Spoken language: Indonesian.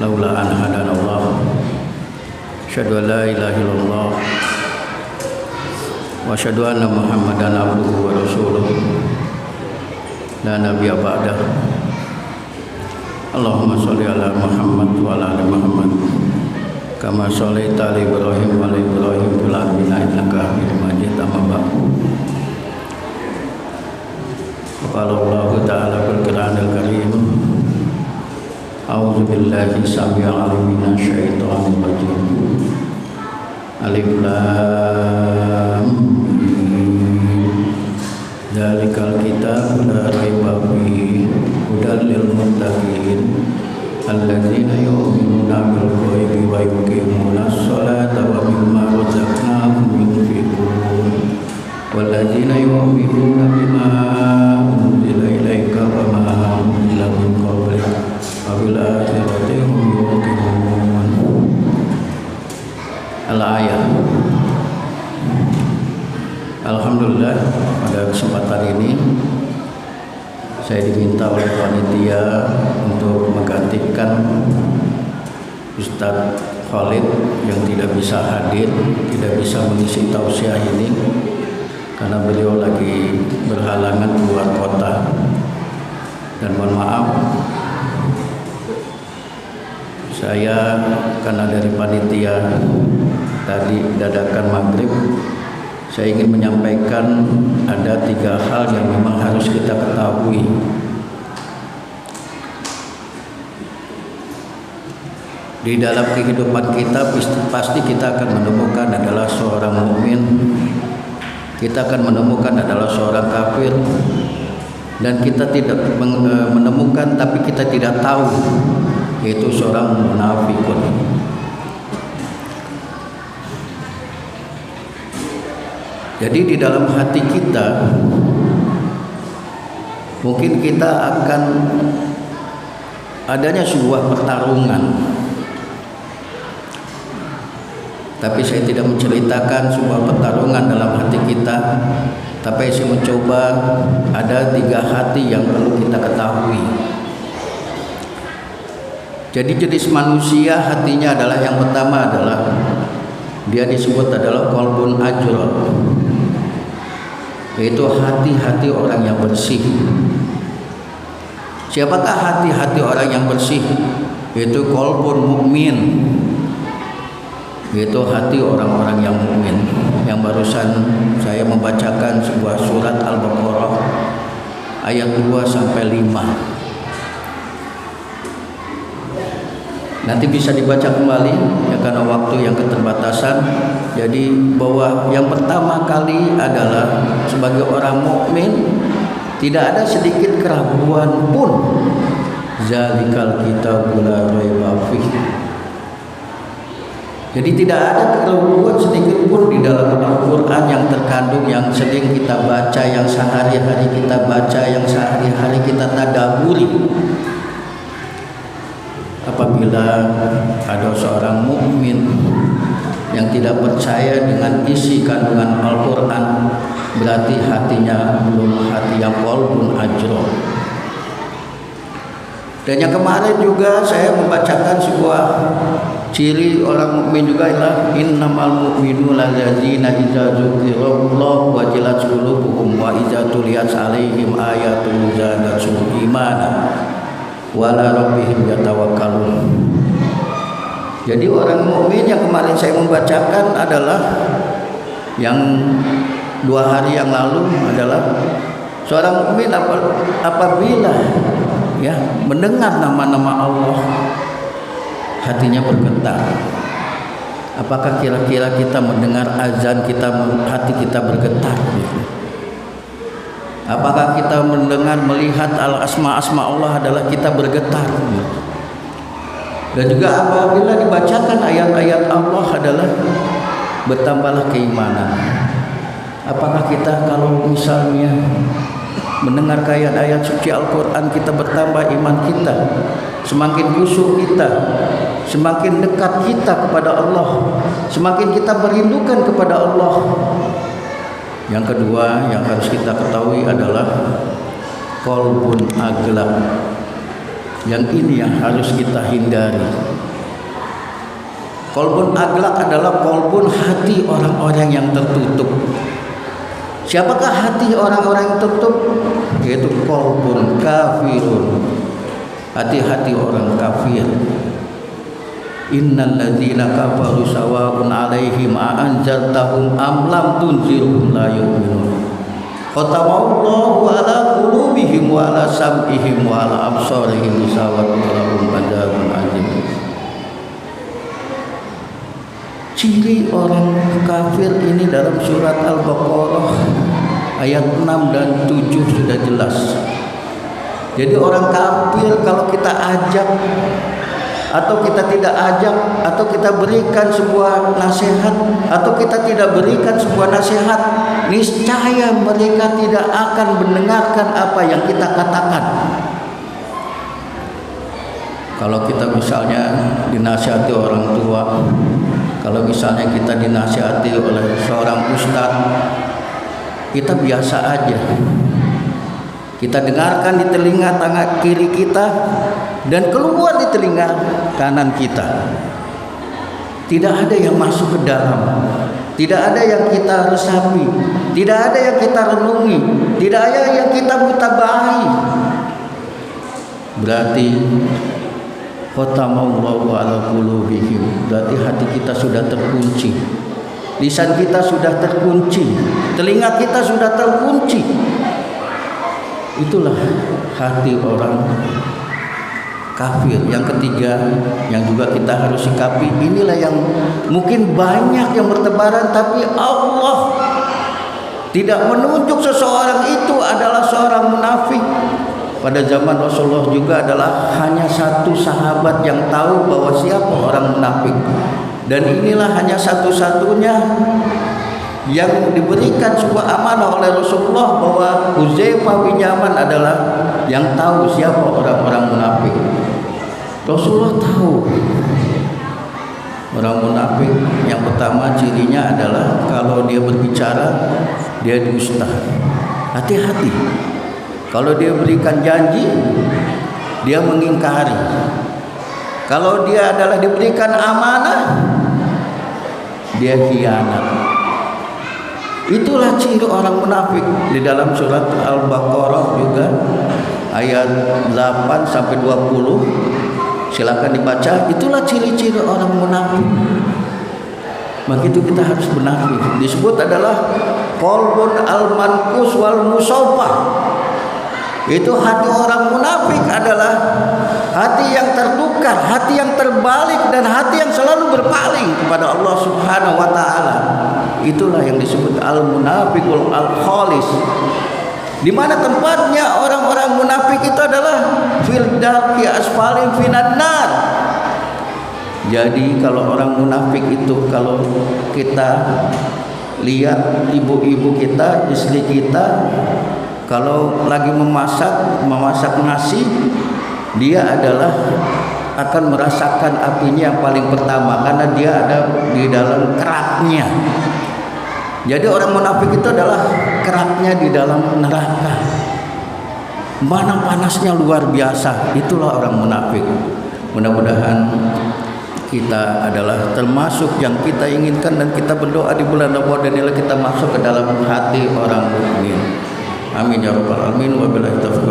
laula an hadanallah. Asyhadu an la ilaha illallah wa asyhadu anna Muhammadan abduhu wa rasuluh. La nabiyya ba'dah. Allahumma sholli ala Muhammad wa ala ali Muhammad kama shallaita ala Ibrahim wa ala Ibrahim fil alamin innaka Hamidum Majid. Amma ba'du. Qala Allah ta'ala fil Qur'anil Karim. A'udzu billahi samil alim minasy syaithanir rajim. Alif lam mim. Dzalikal kitabu la raiba fihi hudal lil muttaqin alladzina yu'minuna bil ghaibi wa yuqimunas sholata wa mimma razaqnahum yunfiqun walladzina yu'minuna bima unzila ilaika wa ma unzila min qablika wa bil akhirati hum yuqinun. Al-ayat. Alhamdulillah, pada kesempatan ini saya diminta oleh panitia untuk menggantikan Ustadz Khalid yang tidak bisa hadir, tidak bisa mengisi tausiah ini karena beliau lagi berhalangan keluar kota. Dan mohon maaf, saya karena dari panitia tadi dadakan maghrib, saya ingin menyampaikan ada 3 hal yang memang harus kita ketahui. Di dalam kehidupan kita pasti kita akan menemukan adalah seorang mukmin, kita akan menemukan adalah seorang kafir, dan kita tidak menemukan tapi kita tidak tahu, yaitu seorang munafikun. Jadi di dalam hati kita mungkin kita akan adanya sebuah pertarungan. Tapi saya tidak menceritakan sebuah pertarungan dalam hati kita, tapi saya mencoba ada 3 hati yang perlu kita ketahui. Jadi jenis manusia hatinya adalah yang pertama adalah dia disebut adalah qalbun ajrad, yaitu hati-hati orang yang bersih. Siapakah hati-hati orang yang bersih? Yaitu qalbun mukmin, yaitu hati orang-orang yang mukmin. Yang barusan saya membacakan sebuah surat Al-Baqarah ayat 2 sampai 5. Nanti bisa dibaca kembali ya karena waktu yang keterbatasan. Jadi bahwa yang pertama kali adalah sebagai orang mukmin tidak ada sedikit keraguan pun. Zalikal kitabul la raiba fihi. Jadi tidak ada keraguan sedikit pun di dalam Al-Quran yang terkandung, yang sering kita baca, yang sehari-hari kita baca, yang sehari-hari kita tadabburi. Apabila ada seorang mukmin yang tidak percaya dengan isi kandungan Al-Quran, berarti hatinya belum hati yang qalbun ajrad. Dan yang kemarin juga saya membacakan sebuah ciri orang mukmin juga ialah innamal mu'minuna alladzina idza dzukirallahu wajilat qulubuhum wa idza tuliyat 'alaihim ayatun zadatuhum imanan wala rabbihim yatawakkalun. Jadi orang mukmin yang kemarin saya membacakan adalah yang 2 hari yang lalu adalah seorang mukmin apabila ya mendengar nama-nama Allah hatinya bergetar. Apakah kira-kira kita mendengar azan hati kita bergetar? Apakah kita mendengar melihat asma Allah adalah kita bergetar? Dan juga apabila dibacakan ayat-ayat Allah adalah bertambahlah keimanan. Apakah kita kalau misalnya mendengar ayat-ayat suci Al-Quran kita bertambah iman kita, semakin khusyuk kita, semakin dekat kita kepada Allah, semakin kita merindukan kepada Allah. Yang kedua yang harus kita ketahui adalah qalbun aglab. Yang ini yang harus kita hindari. Qalbun aglaq adalah qalbun, hati orang-orang yang tertutup. Siapakah hati orang-orang yang tertutup? Yaitu qalbun kafirun, hati-hati orang kafir. Innal ladzina kafaru sawa'un 'alaihim a anzartahum am lam tunzirhum la yu'minun. Khatamallahu 'ala qulubihim wa 'ala sam'ihim wa 'ala absarihim ghishawatun wa lahum 'adzabun 'adzim. Ciri orang kafir ini dalam surat Al-Baqarah ayat 6 dan 7 sudah jelas. Jadi orang kafir kalau kita ajak atau kita tidak ajak, atau kita berikan sebuah nasihat atau kita tidak berikan sebuah nasihat, niscaya mereka tidak akan mendengarkan apa yang kita katakan. Kalau kita misalnya dinasihati orang tua, kalau misalnya kita dinasihati oleh seorang ustadz, kita biasa aja. Kita dengarkan di telinga tangan kiri kita dan keluar di telinga kanan kita. Tidak ada yang masuk ke dalam, tidak ada yang kita resapi, tidak ada yang kita renungi, tidak ada yang kita mutabahi. Berarti khatamallahu 'ala qulubihim, berarti hati kita sudah terkunci, lisan kita sudah terkunci, telinga kita sudah terkunci. Itulah hati orang kafir. Yang ketiga yang juga kita harus sikapi, inilah yang mungkin banyak yang bertebaran, tapi Allah tidak menunjuk seseorang itu adalah seorang munafik. Pada zaman Rasulullah juga adalah hanya satu sahabat yang tahu bahwa siapa orang munafik, dan inilah hanya satu-satunya yang diberikan sebuah amanah oleh Rasulullah bahwa Hudzaifah bin Yaman adalah yang tahu siapa orang-orang munafik. Rasulullah tahu orang munafik. Yang pertama cirinya adalah kalau dia berbicara dia dusta. Hati-hati. Kalau dia berikan janji dia mengingkari. Kalau dia adalah diberikan amanah dia khianat. Itulah ciri orang munafik. Di dalam surat Al-Baqarah juga ayat 8 sampai 20, silakan dibaca. Itulah ciri-ciri orang munafik. Maka itu kita harus benari. Disebut adalah qalbun al-mankus wal musawwah. Itu hati orang munafik adalah hati yang tertukar, hati yang terbalik, dan hati yang selalu berpaling kepada Allah Subhanahu wa taala. Itulah yang disebut al-munafiqul al-khalis. Di mana tempatnya orang-orang munafik itu adalah fil darki asfalin finan nar. Jadi kalau orang munafik itu, kalau kita lihat ibu-ibu kita, istri kita, kalau lagi memasak nasi, dia adalah akan merasakan apinya yang paling pertama karena dia ada di dalam keraknya. Jadi orang munafik itu adalah keraknya di dalam neraka. Mana panasnya luar biasa. Itulah orang munafik. Mudah-mudahan kita adalah termasuk yang kita inginkan, dan kita berdoa di bulan Ramadan ini kita masuk ke dalam hati orang mukmin. Amin ya rabbal alamin. Wabillahi taufiq.